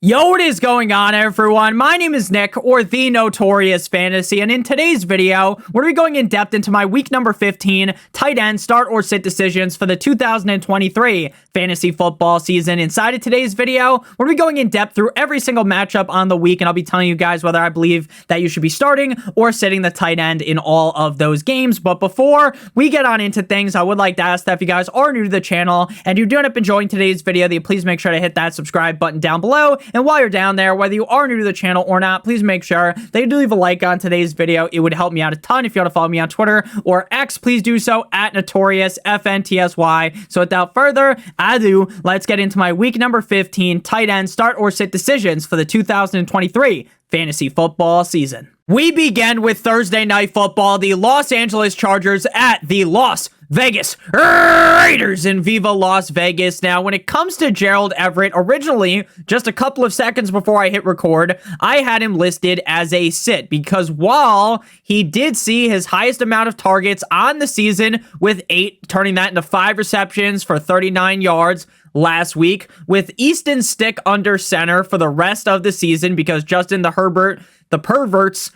Yo, what is going on, everyone? My name is Nick, or the Notorious Fantasy, and in today's video, we're going to be going in depth into my week number 15 tight end start or sit decisions for the 2023 fantasy football season. Inside of today's video, we're going to be going in depth through every single matchup on the week, and I'll be telling you guys whether I believe that you should be starting or sitting the tight end in all of those games. But before we get on into things, I would like to ask that if you guys are new to the channel and you do end up enjoying today's video, that you please make sure to hit that subscribe button down below. And while you're down there, whether you are new to the channel or not, please make sure that you do leave a like on today's video. It would help me out a ton. If you want to follow me on Twitter or X, please do so at NotoriousFantasy. So without further ado, let's get into my week number 15 tight end start or sit decisions for the 2023 fantasy football season. We begin with Thursday Night Football, the Los Angeles Chargers at the Las Vegas Raiders in Viva Las Vegas. Now, when it comes to Gerald Everett, originally, just a couple of seconds before I hit record, I had him listed as a sit because while he did see his highest amount of targets on the season with 8, turning that into 5 receptions for 39 yards last week, with Easton Stick under center for the rest of the season because Justin the pervert's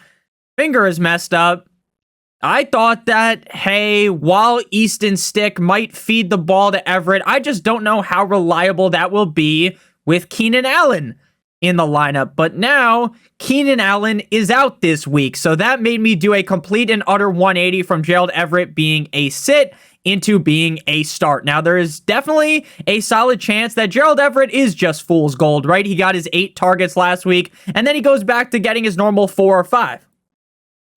finger is messed up, I thought that, hey, while Easton Stick might feed the ball to Everett, I just don't know how reliable that will be with Keenan Allen in the lineup. But now, Keenan Allen is out this week, so that made me do a complete and utter 180 from Gerald Everett being a sit into being a start. Now, there is definitely a solid chance that Gerald Everett is just fool's gold, right? He got his 8 targets last week, and then he goes back to getting his normal 4 or 5.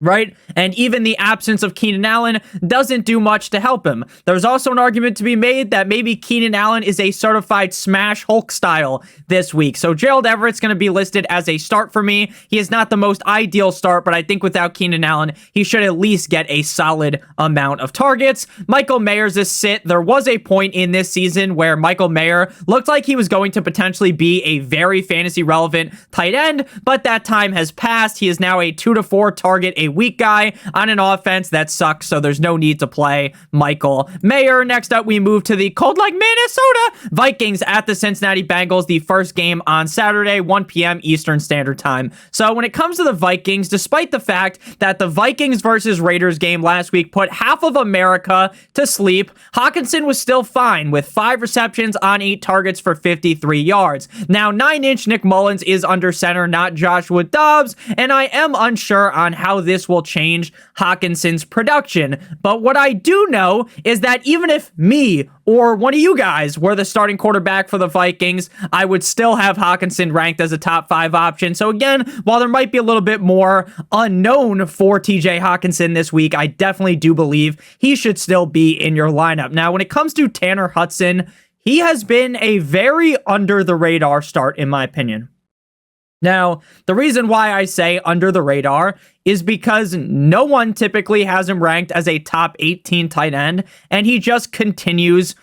Right? And even the absence of Keenan Allen doesn't do much to help him. There's also an argument to be made that maybe Keenan Allen is a certified smash Hulk style this week. So Gerald Everett's going to be listed as a start for me. He is not the most ideal start, but I think without Keenan Allen, he should at least get a solid amount of targets. Michael Mayer's a sit. There was a point in this season where Michael Mayer looked like he was going to potentially be a very fantasy relevant tight end, but that time has passed. He is now a 2 to 4 target a weak guy on an offense that sucks, so there's no need to play Michael Mayer. Next up, we move to the cold like Minnesota Vikings at the Cincinnati Bengals, the first game on Saturday, 1 p.m. Eastern Standard Time. So when it comes to the Vikings, despite the fact that the Vikings versus Raiders game last week put half of America to sleep, Hawkinson was still fine with 5 receptions on 8 targets for 53 yards. Now, 9-inch Nick Mullins is under center, not Joshua Dobbs, and I am unsure on how this will change Hawkinson's production. But what I do know is that even if me or one of you guys were the starting quarterback for the Vikings, I would still have Hawkinson ranked as a top 5 option. So again, while there might be a little bit more unknown for TJ Hawkinson this week, I definitely do believe he should still be in your lineup. Now, when it comes to Tanner Hudson, he has been a very under the radar start in my opinion. Now, the reason why I say under the radar is because no one typically has him ranked as a top 18 tight end, and he just continues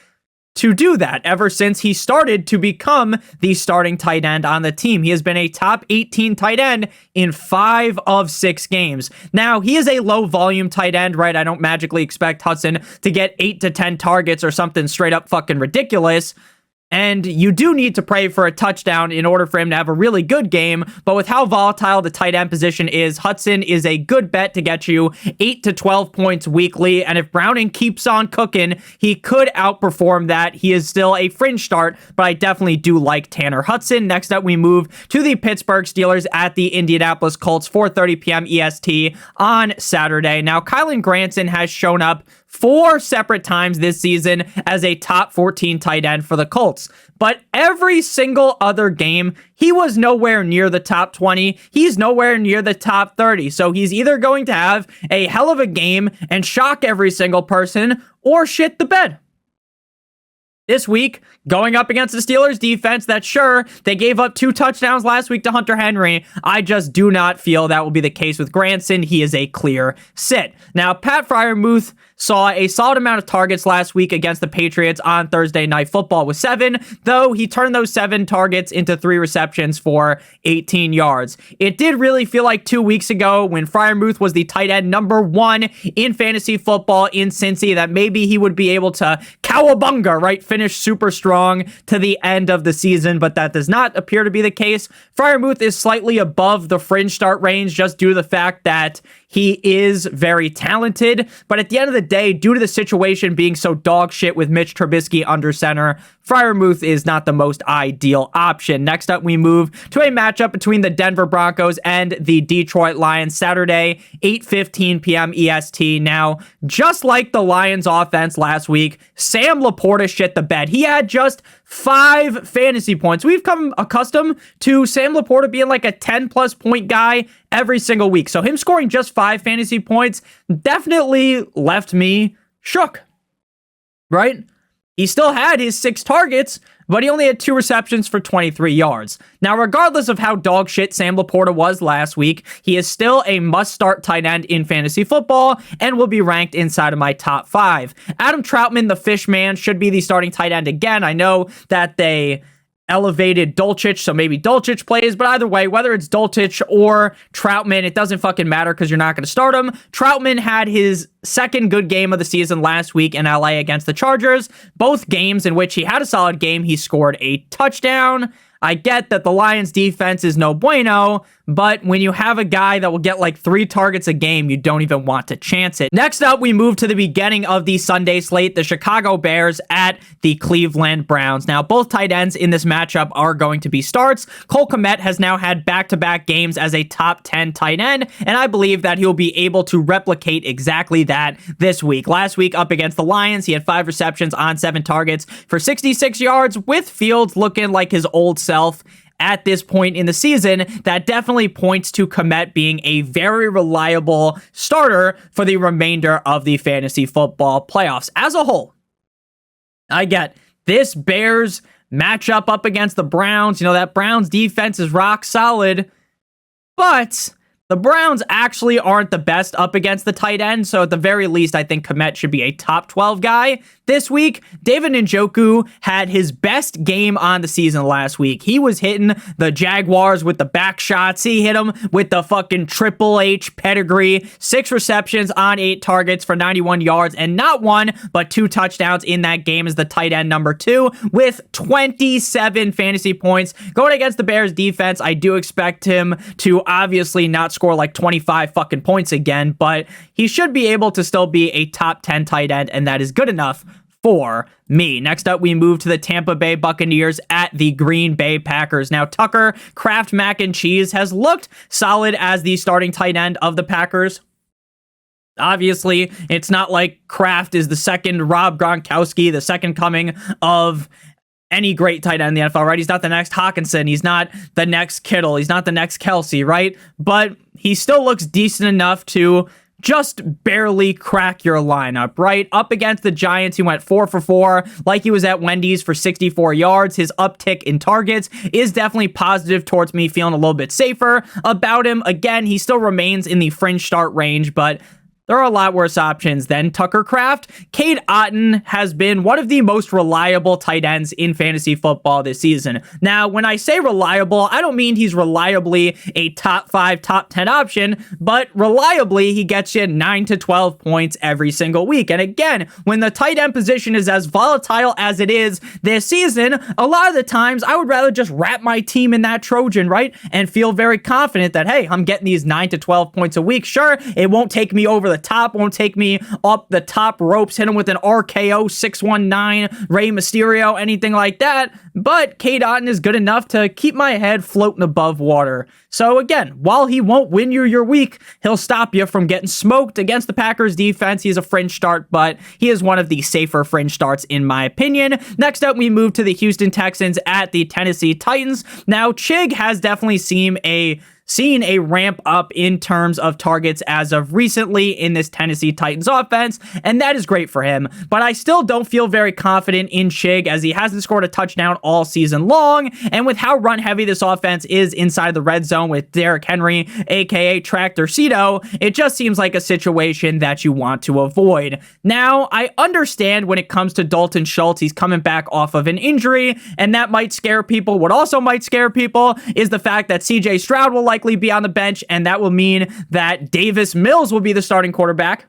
to do that ever since he started to become the starting tight end on the team. He has been a top 18 tight end in 5 of 6 games. Now, he is a low volume tight end, right? I don't magically expect Hudson to get 8 to 10 targets or something straight up fucking ridiculous. And you do need to pray for a touchdown in order for him to have a really good game. But with how volatile the tight end position is, Hudson is a good bet to get you 8 to 12 points weekly. And if Browning keeps on cooking, he could outperform that. He is still a fringe start, but I definitely do like Tanner Hudson. Next up, we move to the Pittsburgh Steelers at the Indianapolis Colts, 4:30 p.m. EST on Saturday. Now, Kylen Granson has shown up 4 separate times this season as a top 14 tight end for the Colts. But every single other game, he was nowhere near the top 20. He's nowhere near the top 30. So he's either going to have a hell of a game and shock every single person or shit the bed. This week, going up against the Steelers defense, that sure, they gave up 2 touchdowns last week to Hunter Henry. I just do not feel that will be the case with Granson. He is a clear sit. Now, Pat Freiermuth saw a solid amount of targets last week against the Patriots on Thursday Night Football with 7, though he turned those 7 targets into 3 receptions for 18 yards. It did really feel like 2 weeks ago when Freiermuth was the tight end number 1 in fantasy football in Cincy that maybe he would be able to cowabunga, right? Finish finish super strong to the end of the season, but that does not appear to be the case. Freiermuth is slightly above the fringe start range just due to the fact that he is very talented, but at the end of the day, due to the situation being so dog shit with Mitch Trubisky under center, Freiermuth is not the most ideal option. Next up, we move to a matchup between the Denver Broncos and the Detroit Lions, Saturday, 8:15 p.m. EST. Now, just like the Lions offense last week, Sam Laporta shit the bed. He had just 5 fantasy points. We've come accustomed to Sam Laporta being like a 10-plus point guy every single week. So him scoring just 5 fantasy points definitely left me shook, right? He still had his 6 targets, but he only had 2 receptions for 23 yards. Now, regardless of how dog shit Sam Laporta was last week, he is still a must-start tight end in fantasy football and will be ranked inside of my top 5. Adam Troutman, the fish man, should be the starting tight end again. I know that they elevated Dulcich, so maybe Dulcich plays, but either way, whether it's Dulcich or Troutman, it doesn't fucking matter because you're not going to start him. Troutman had his second good game of the season last week in LA against the Chargers. Both games in which he had a solid game, he scored a touchdown. I get that the Lions defense is no bueno, but when you have a guy that will get like 3 targets a game, you don't even want to chance it. Next up, we move to the beginning of the Sunday slate, the Chicago Bears at the Cleveland Browns. Now, both tight ends in this matchup are going to be starts. Cole Kmet has now had back-to-back games as a top 10 tight end, and I believe that he'll be able to replicate exactly that this week. Last week up against the Lions, he had 5 receptions on 7 targets for 66 yards, with Fields looking like his old self at this point in the season. That definitely points to Kmet being a very reliable starter for the remainder of the fantasy football playoffs. As a whole, I get this Bears matchup up against the Browns. You know, that Browns defense is rock solid, but the Browns actually aren't the best up against the tight end, so at the very least, I think Kmet should be a top 12 guy. This week, David Njoku had his best game on the season last week. He was hitting the Jaguars with the back shots. He hit them with the fucking Triple H pedigree. 6 receptions on 8 targets for 91 yards, and not 1, but 2 touchdowns in that game as the tight end number 2 with 27 fantasy points. Going against the Bears defense, I do expect him to obviously not score like 25 fucking points again, but he should be able to still be a top 10 tight end, and that is good enough for me. Next up, we move to the Tampa Bay Buccaneers at the Green Bay Packers. Now, Tucker Kraft Mac and Cheese has looked solid as the starting tight end of the Packers. Obviously, it's not like Kraft is the second Rob Gronkowski, the second coming of any great tight end in the NFL, right? He's not the next Hawkinson. He's not the next Kittle. He's not the next Kelsey, right? But he still looks decent enough to just barely crack your lineup, right? Up against the Giants, he went 4 for 4, like he was at Wendy's for 64 yards. His uptick in targets is definitely positive towards me feeling a little bit safer about him. Again, he still remains in the fringe start range, but there are a lot worse options than Tucker Kraft. Cade Otton has been one of the most reliable tight ends in fantasy football this season. Now, when I say reliable, I don't mean he's reliably a top 5, top 10 option, but reliably he gets you 9 to 12 points every single week. And again, when the tight end position is as volatile as it is this season, a lot of the times I would rather just wrap my team in that Trojan, right? And feel very confident that, hey, I'm getting these 9 to 12 points a week. Sure, it won't take me over the top, won't take me up the top ropes, hit him with an RKO 619, Rey Mysterio, anything like that, but Cade Otton is good enough to keep my head floating above water. So again, while he won't win you your week, he'll stop you from getting smoked against the Packers defense. He's a fringe start, but he is one of the safer fringe starts in my opinion. Next up, we move to the Houston Texans at the Tennessee Titans. Now, Chig has definitely seen a ramp up in terms of targets as of recently in this Tennessee Titans offense, and that is great for him, but I still don't feel very confident in Chig as he hasn't scored a touchdown all season long, and with how run heavy this offense is inside the red zone with Derrick Henry, aka Tractor Cito, it just seems like a situation that you want to avoid. Now, I understand when it comes to Dalton Schultz, he's coming back off of an injury, and that might scare people. What also might scare people is the fact that CJ Stroud will likely be on the bench, and that will mean that Davis Mills will be the starting quarterback.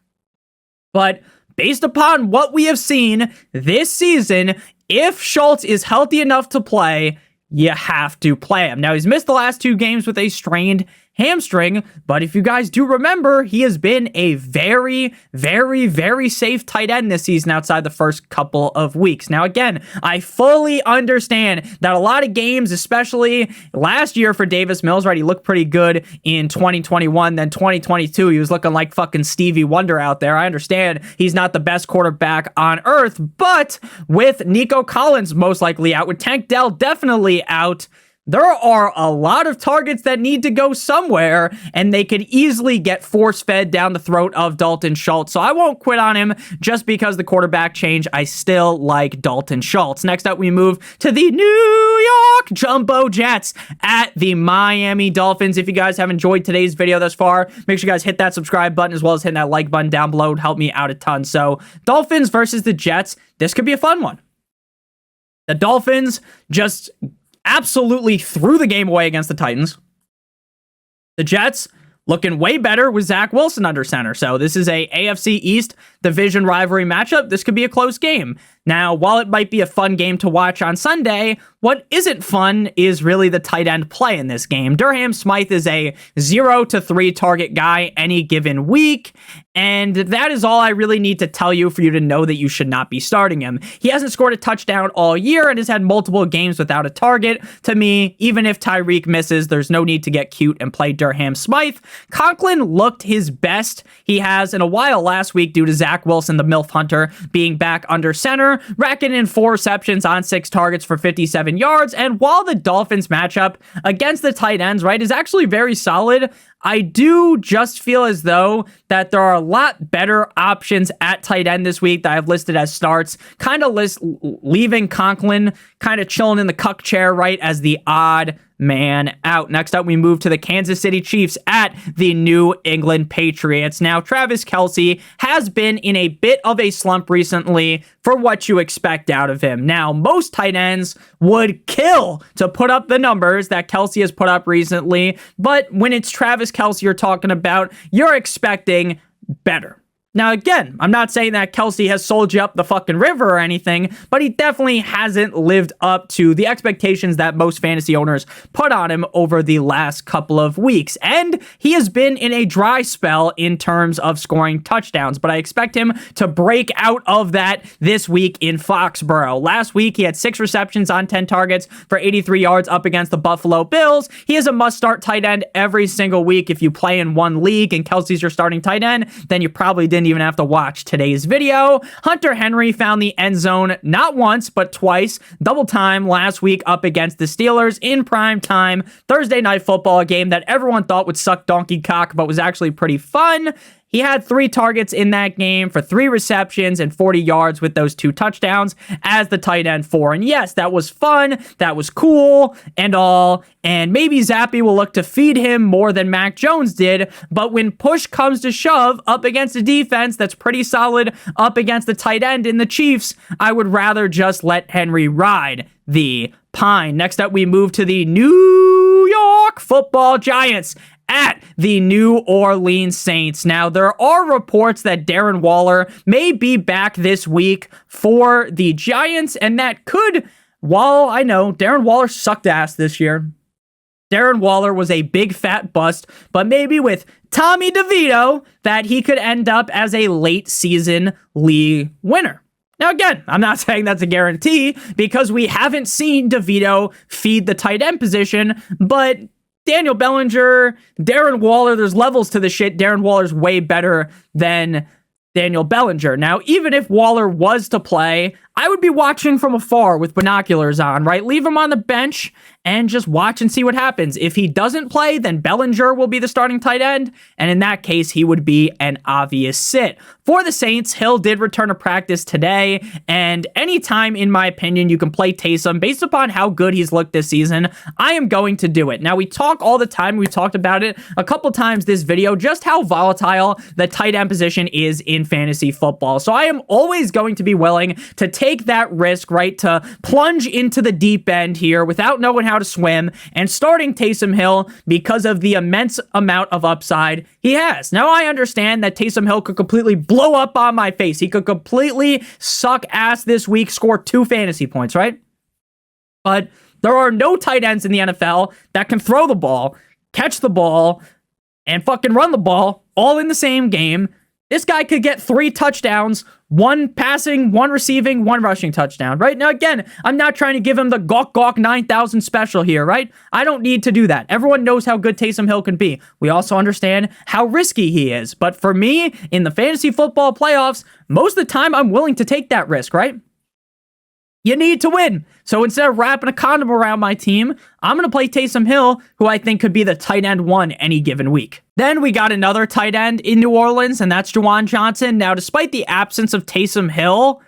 But based upon what we have seen this season, if Schultz is healthy enough to play, you have to play him. Now, he's missed the last 2 games with a strained hamstring, but if you guys do remember, he has been a very, very, very safe tight end this season outside the first couple of weeks. Now, again, I fully understand that a lot of games, especially last year for Davis Mills, right? He looked pretty good in 2021, then 2022, he was looking like fucking Stevie Wonder out there. I understand he's not the best quarterback on earth, but with Nico Collins most likely out, with Tank Dell definitely out, there are a lot of targets that need to go somewhere, and they could easily get force-fed down the throat of Dalton Schultz. So I won't quit on him just because the quarterback change. I still like Dalton Schultz. Next up, we move to the New York Jumbo Jets at the Miami Dolphins. If you guys have enjoyed today's video thus far, make sure you guys hit that subscribe button as well as hitting that like button down below. It would help me out a ton. So Dolphins versus the Jets, this could be a fun one. The Dolphins just absolutely threw the game away against the Titans. The Jets looking way better with Zach Wilson under center. So this is a AFC East division rivalry matchup. This could be a close game. Now, while it might be a fun game to watch on Sunday, what isn't fun is really the tight end play in this game. Durham Smythe is a 0 to 3 target guy any given week, and that is all I really need to tell you for you to know that you should not be starting him. He hasn't scored a touchdown all year and has had multiple games without a target. To me, even if Tyreek misses, there's no need to get cute and play Durham Smythe. Conklin looked his best he has in a while last week due to Zach Wilson, the MILF Hunter, being back under center, racking in 4 receptions on 6 targets for 57 yards. And while the Dolphins matchup against the tight ends, right, is actually very solid, I do just feel as though that there are a lot better options at tight end this week that I've listed as starts, kind of leaving Conklin kind of chilling in the cuck chair, right, as the odd man out. Next up, we move to the Kansas City Chiefs at the New England Patriots. Now, Travis Kelce has been in a bit of a slump recently for what you expect out of him. Now, most tight ends would kill to put up the numbers that Kelce has put up recently, but when it's Travis Kelce you're talking about, you're expecting better. Now, again, I'm not saying that Kelce has sold you up the fucking river or anything, but he definitely hasn't lived up to the expectations that most fantasy owners put on him over the last couple of weeks. And he has been in a dry spell in terms of scoring touchdowns, but I expect him to break out of that this week in Foxborough. Last week, he had 6 receptions on 10 targets for 83 yards up against the Buffalo Bills. He is a must-start tight end every single week. If you play in one league and Kelce's your starting tight end, then you probably didn't even have to watch today's video. Hunter Henry found the end zone not once, but twice, double time last week up against the Steelers in prime time Thursday night football, a game that everyone thought would suck donkey cock, but was actually pretty fun. He had 3 targets in that game for 3 receptions and 40 yards with those 2 touchdowns as the tight end 4. And yes, that was fun. That was cool and all. And maybe Zappy will look to feed him more than Mac Jones did. But when push comes to shove up against a defense that's pretty solid up against the tight end in the Chiefs, I would rather just let Henry ride the pine. Next up, we move to the New York Football Giants at the New Orleans Saints. Now, there are reports that Darren Waller may be back this week for the Giants, and that could, while I know Darren Waller sucked ass this year, Darren Waller was a big fat bust, but maybe with Tommy DeVito, that he could end up as a late season league winner. Now, again, I'm not saying that's a guarantee because we haven't seen DeVito feed the tight end position, but Daniel Bellinger, Darren Waller, there's levels to the shit. Darren Waller's way better than Daniel Bellinger. Now, even if Waller was to play, I would be watching from afar with binoculars on, right? Leave him on the bench and just watch and see what happens. If he doesn't play, then Bellinger will be the starting tight end, and in that case, he would be an obvious sit. For the Saints, Hill did return to practice today, and anytime, in my opinion, you can play Taysom based upon how good he's looked this season, I am going to do it. Now, we talk all the time, we talked about it a couple times this video, just how volatile the tight end position is in fantasy football. So I am always going to be willing to take take that risk, right, to plunge into the deep end here without knowing how to swim and starting Taysom Hill because of the immense amount of upside he has. Now, I understand that Taysom Hill could completely blow up on my face. He could completely suck ass this week, score 2 fantasy points, right? But there are no tight ends in the NFL that can throw the ball, catch the ball, and fucking run the ball all in the same game. This guy could get 3 touchdowns, 1 passing, 1 receiving, 1 rushing touchdown, right? Now, again, I'm not trying to give him the gawk 9,000 special here, right? I don't need to do that. Everyone knows how good Taysom Hill can be. We also understand how risky he is. But for me, in the fantasy football playoffs, most of the time, I'm willing to take that risk, right? You need to win. So instead of wrapping a condom around my team, I'm going to play Taysom Hill, who I think could be the tight end 1 any given week. Then we got another tight end in New Orleans, and that's Juwan Johnson. Now, despite the absence of Taysom Hill,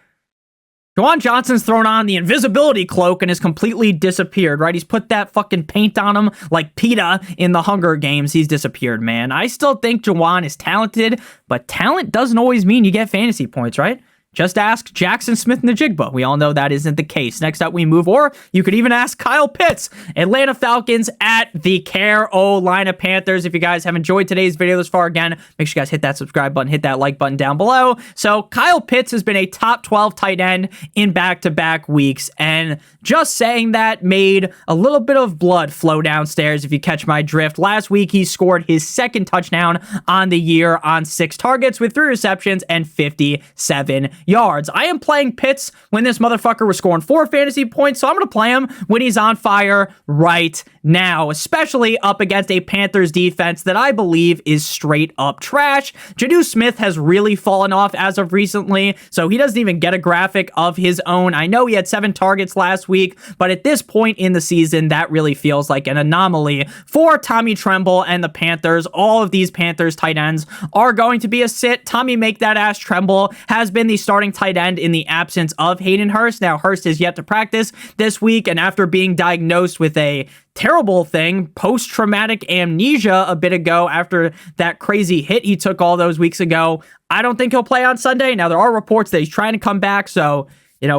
Juwan Johnson's thrown on the invisibility cloak and has completely disappeared, right? He's put that fucking paint on him like PETA in the Hunger Games. He's disappeared, man. I still think Juwan is talented, but talent doesn't always mean you get fantasy points, right? Just ask Jackson Smith-Njigba. We all know that isn't the case. Next up, we move, or you could even ask Kyle Pitts. Atlanta Falcons at the Carolina Panthers. If you guys have enjoyed today's video this far, again, make sure you guys hit that subscribe button, hit that like button down below. So Kyle Pitts has been a top 12 tight end in back-to-back weeks, and just saying that made a little bit of blood flow downstairs, if you catch my drift. Last week, he scored his 2nd touchdown on the year on 6 targets with 3 receptions and 57 yards. I am playing Pitts when this motherfucker was scoring 4 fantasy points, so I'm going to play him when he's on fire right now, especially up against a Panthers defense that I believe is straight up trash. Jadu Smith has really fallen off as of recently, so he doesn't even get a graphic of his own. I know he had 7 targets last week, but at this point in the season, that really feels like an anomaly for Tommy Tremble and the Panthers. All of these Panthers tight ends are going to be a sit. Tommy Make That Ass Tremble has been the starting tight end in the absence of Hayden Hurst. Now, Hurst is yet to practice this week, and after being diagnosed with a terrible thing, post-traumatic amnesia a bit ago after that crazy hit he took all those weeks ago, I don't think he'll play on Sunday. Now, there are reports that he's trying to come back, so,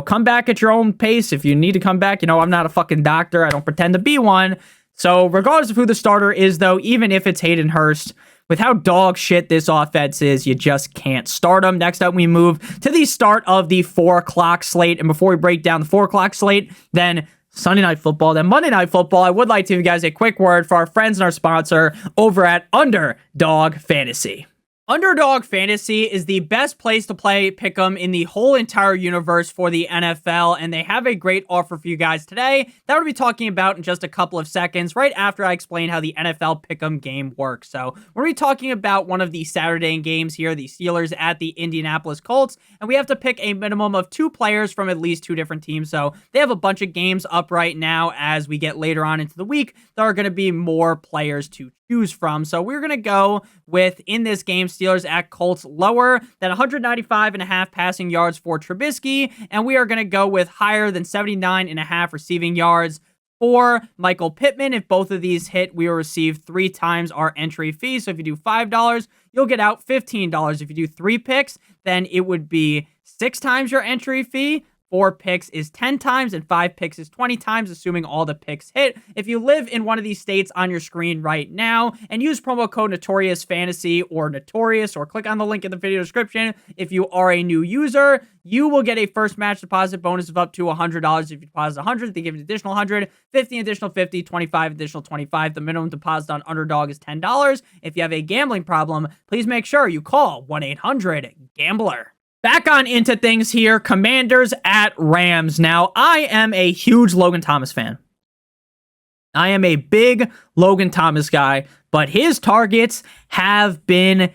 come back at your own pace. If you need to come back, I'm not a fucking doctor. I don't pretend to be one. So, regardless of who the starter is, though, even if it's Hayden Hurst, with how dog shit this offense is, you just can't start them. Next up, we move to the start of the 4 o'clock slate. And before we break down the 4 o'clock slate, then Sunday Night Football, then Monday Night Football, I would like to give you guys a quick word for our friends and our sponsor over at Underdog Fantasy. Underdog Fantasy is the best place to play Pick'em in the whole entire universe for the NFL, and they have a great offer for you guys today that we'll be talking about in just a couple of seconds, right after I explain how the NFL Pick'em game works. So we're going to be talking about one of the Saturday games here, the Steelers at the Indianapolis Colts, and we have to pick a minimum of 2 players from at least 2 different teams. So they have a bunch of games up right now. As we get later on into the week, there are going to be more players to choose from. So we're going to go with, in this game, Steelers at Colts, lower than 195.5 passing yards for Trubisky, and we are going to go with higher than 79.5 receiving yards for Michael Pittman. If both of these hit, we will receive 3 times our entry fee. So if you do $5, you'll get out $15. If you do 3 picks, then it would be 6 times your entry fee. 4 picks is 10 times, and 5 picks is 20 times, assuming all the picks hit. If you live in one of these states on your screen right now and use promo code NotoriousFantasy or Notorious, or click on the link in the video description, if you are a new user, you will get a first match deposit bonus of up to $100. If you deposit $100, they give you an additional $100, $50 additional $50, $25 additional $25. The minimum deposit on Underdog is $10. If you have a gambling problem, please make sure you call 1-800-GAMBLER. Back on into things here, Commanders at Rams. Now, I am a huge Logan Thomas fan. I am a big Logan Thomas guy, but his targets have been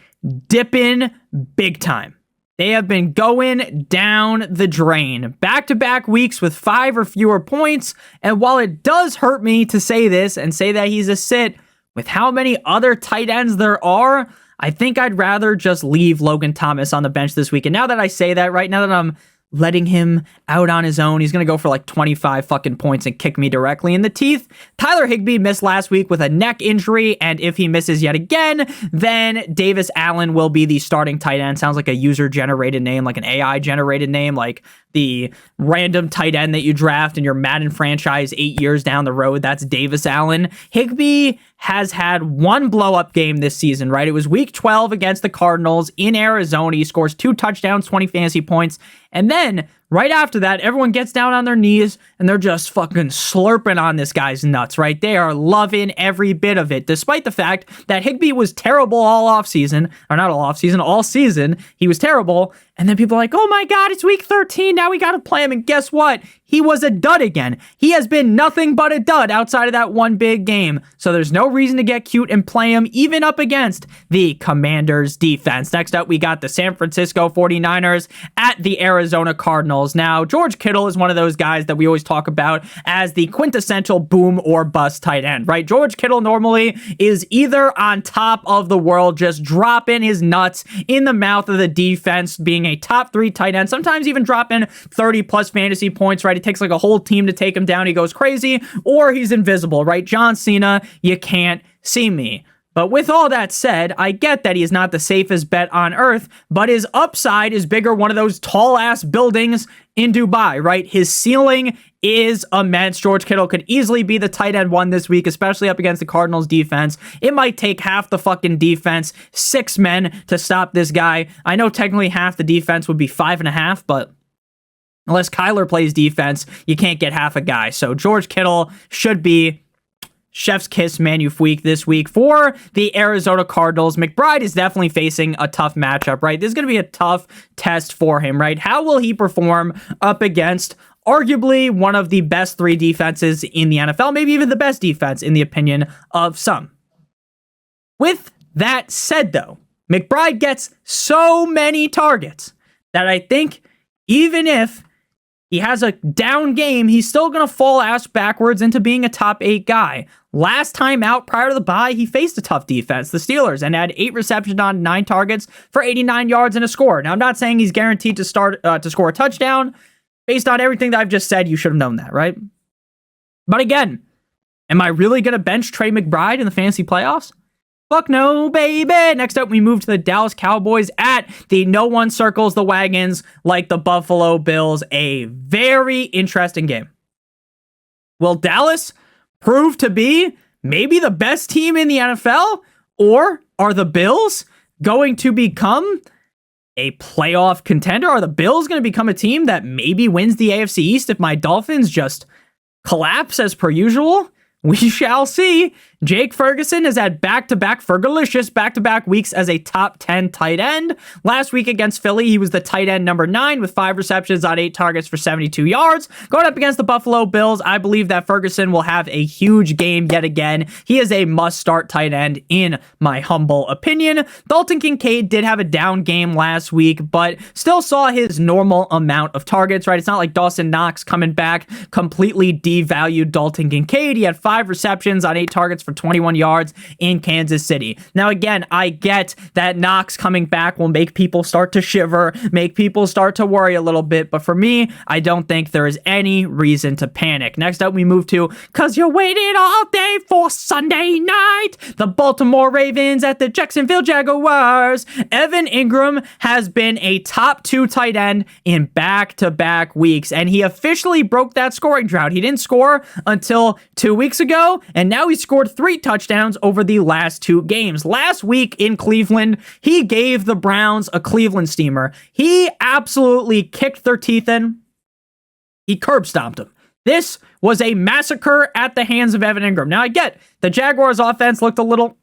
dipping big time. They have been going down the drain. Back-to-back weeks with 5 or fewer points, and while it does hurt me to say this and say that he's a sit, with how many other tight ends there are, I think I'd rather just leave Logan Thomas on the bench this week. And now that I say that, right now that I'm letting him out on his own. He's going to go for like 25 fucking points and kick me directly in the teeth. Tyler Higbee missed last week with a neck injury, and if he misses yet again, then Davis Allen will be the starting tight end. Sounds like a user-generated name, like an AI-generated name, like the random tight end that you draft in your Madden franchise 8 years down the road. That's Davis Allen. Higbee has had one blow-up game this season, right? It was week 12 against the Cardinals in Arizona. He scores 2 touchdowns, 20 fantasy points, and then right after that, everyone gets down on their knees and they're just fucking slurping on this guy's nuts, right? They are loving every bit of it, despite the fact that Higbee was terrible all season. All season. He was terrible. And then people are like, oh my God, it's week 13. Now we got to play him. And guess what? He was a dud again. He has been nothing but a dud outside of that one big game. So there's no reason to get cute and play him, even up against the Commanders defense. Next up, we got the San Francisco 49ers at the Arizona Cardinals. Now, George Kittle is one of those guys that we always talk about as the quintessential boom or bust tight end, right? George Kittle normally is either on top of the world, just dropping his nuts in the mouth of the defense, being a top 3 tight end, sometimes even dropping 30 plus fantasy points, right? It takes like a whole team to take him down. He goes crazy, or he's invisible, right? John Cena, you can't see me. But with all that said, I get that he is not the safest bet on earth, but his upside is bigger, one of those tall ass buildings in Dubai, right? His ceiling is immense. George Kittle could easily be the tight end 1 this week, especially up against the Cardinals defense. It might take half the fucking defense, 6 men to stop this guy. I know technically half the defense would be 5.5, but unless Kyler plays defense, you can't get half a guy. So George Kittle should be chef's kiss week this week for the Arizona Cardinals. McBride is definitely facing a tough matchup, right? This is going to be a tough test for him, right? How will he perform up against arguably one of the best 3 defenses in the NFL, maybe even the best defense in the opinion of some? With that said, though, McBride gets so many targets that I think even if he has a down game, he's still going to fall ass backwards into being a top 8 guy. Last time out prior to the bye, he faced a tough defense, the Steelers, and had 8 receptions on 9 targets for 89 yards and a score. Now, I'm not saying he's guaranteed to score a touchdown. Based on everything that I've just said, you should have known that, right? But again, am I really going to bench Trey McBride in the fantasy playoffs? Fuck no, baby. Next up, we move to the Dallas Cowboys at the no one circles the wagons like the Buffalo Bills. A very interesting game. Will Dallas prove to be maybe the best team in the NFL? Or are the Bills going to become a playoff contender? Are the Bills going to become a team that maybe wins the AFC East if my Dolphins just collapse as per usual? We shall see. Jake Ferguson has had back-to-back weeks as a top 10 tight end. Last week against Philly, he was the tight end number 9 with 5 receptions on 8 targets for 72 yards. Going up against the Buffalo Bills, I believe that Ferguson will have a huge game yet again. He is a must-start tight end in my humble opinion. Dalton Kincaid did have a down game last week, but still saw his normal amount of targets, right? It's not like Dawson Knox coming back completely devalued Dalton Kincaid. He had 5 receptions on 8 targets for 21 yards in Kansas City. Now, again, I get that Knox coming back will make people start to shiver, make people start to worry a little bit, but for me, I don't think there is any reason to panic. Next up, we move to, cause you waited all day for Sunday night, the Baltimore Ravens at the Jacksonville Jaguars. Evan Ingram has been a top 2 tight end in back-to-back weeks, and he officially broke that scoring drought. He didn't score until 2 weeks ago, and now he scored 3 touchdowns over the last 2 games. Last week in Cleveland, he gave the Browns a Cleveland steamer. He absolutely kicked their teeth in. He curb stomped them. This was a massacre at the hands of Evan Ingram. Now, I get the Jaguars offense looked a little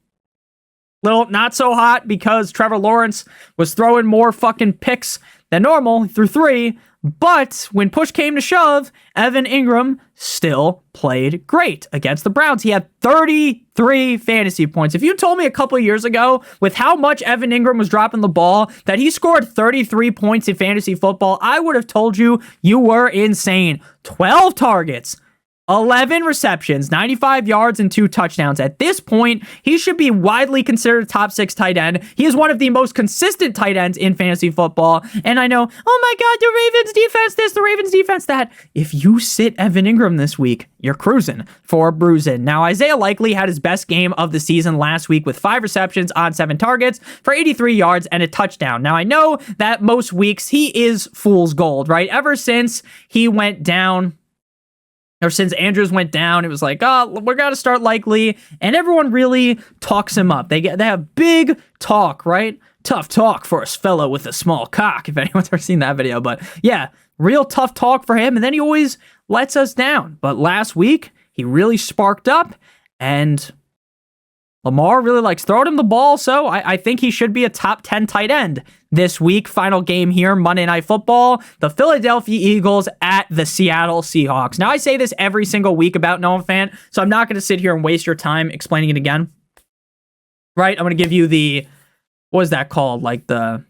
not so hot because Trevor Lawrence was throwing more fucking picks than normal. He threw 3. But when push came to shove, Evan Ingram still played great against the Browns. He had 33 fantasy points. If you told me a couple of years ago, with how much Evan Ingram was dropping the ball, that he scored 33 points in fantasy football, I would have told you you were insane. 12 targets, 11 receptions, 95 yards, and 2 touchdowns. At this point, he should be widely considered a top 6 tight end. He is one of the most consistent tight ends in fantasy football. And I know, oh my God, the Ravens defense this, the Ravens defense that. If you sit Evan Ingram this week, you're cruising for bruising. Now, Isaiah Likely had his best game of the season last week with 5 receptions on 7 targets for 83 yards and a touchdown. Now, I know that most weeks he is fool's gold, right? Ever since he went down, or since Andrews went down, it was like, oh, we're going to start Likely, and everyone really talks him up. They have big talk, right? Tough talk for a fellow with a small cock, if anyone's ever seen that video. But yeah, real tough talk for him, and then he always lets us down. But last week, he really sparked up, and Lamar really likes throwing him the ball, so I think he should be a top 10 tight end this week. Final game here, Monday Night Football, the Philadelphia Eagles at the Seattle Seahawks. Now, I say this every single week about Noah Fant, so I'm not going to sit here and waste your time explaining it again. Right? I'm going to give you the, what is that called? Like the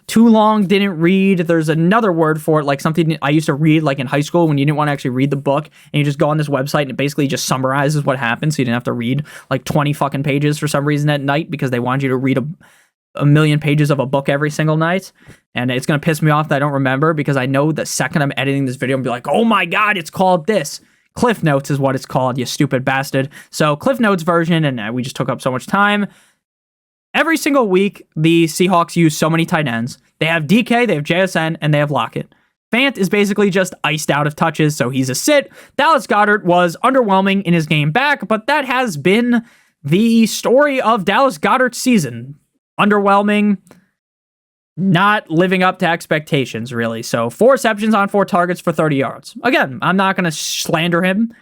too long didn't read. There's another word for it, like something I used to read like in high school when you didn't want to actually read the book, and you just go on this website and it basically just summarizes what happened, so you didn't have to read like 20 fucking pages for some reason at night because they wanted you to read a million pages of a book every single night. And it's going to piss me off that I don't remember, because I know the second I'm editing this video, I'm be like, oh my God, it's called this. Cliff Notes is what it's called, you stupid bastard. So Cliff Notes version, and we just took up so much time. Every single week, the Seahawks use so many tight ends. They have DK, they have JSN, and they have Lockett. Fant is basically just iced out of touches, so he's a sit. Dallas Goedert was underwhelming in his game back, but that has been the story of Dallas Goedert's season. Underwhelming, not living up to expectations, really. So 4 receptions on 4 targets for 30 yards. Again, I'm not going to slander him.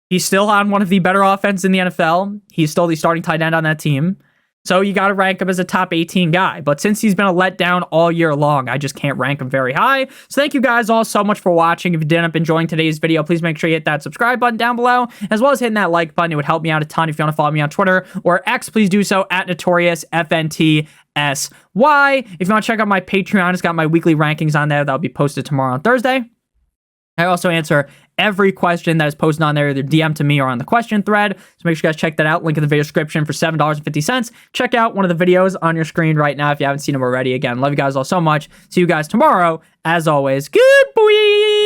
He's still on one of the better offenses in the NFL. He's still the starting tight end on that team. So you got to rank him as a top 18 guy. But since he's been a letdown all year long, I just can't rank him very high. So thank you guys all so much for watching. If you did end up enjoying today's video, please make sure you hit that subscribe button down below, as well as hitting that like button. It would help me out a ton. If you want to follow me on Twitter or X, please do so at NotoriousFantasy. If you want to check out my Patreon, it's got my weekly rankings on there. That'll be posted tomorrow on Thursday. I also answer every question that is posted on there, either DM to me or on the question thread. So make sure you guys check that out. Link in the video description for $7.50. Check out one of the videos on your screen right now if you haven't seen them already. Again, love you guys all so much. See you guys tomorrow. As always, good boy.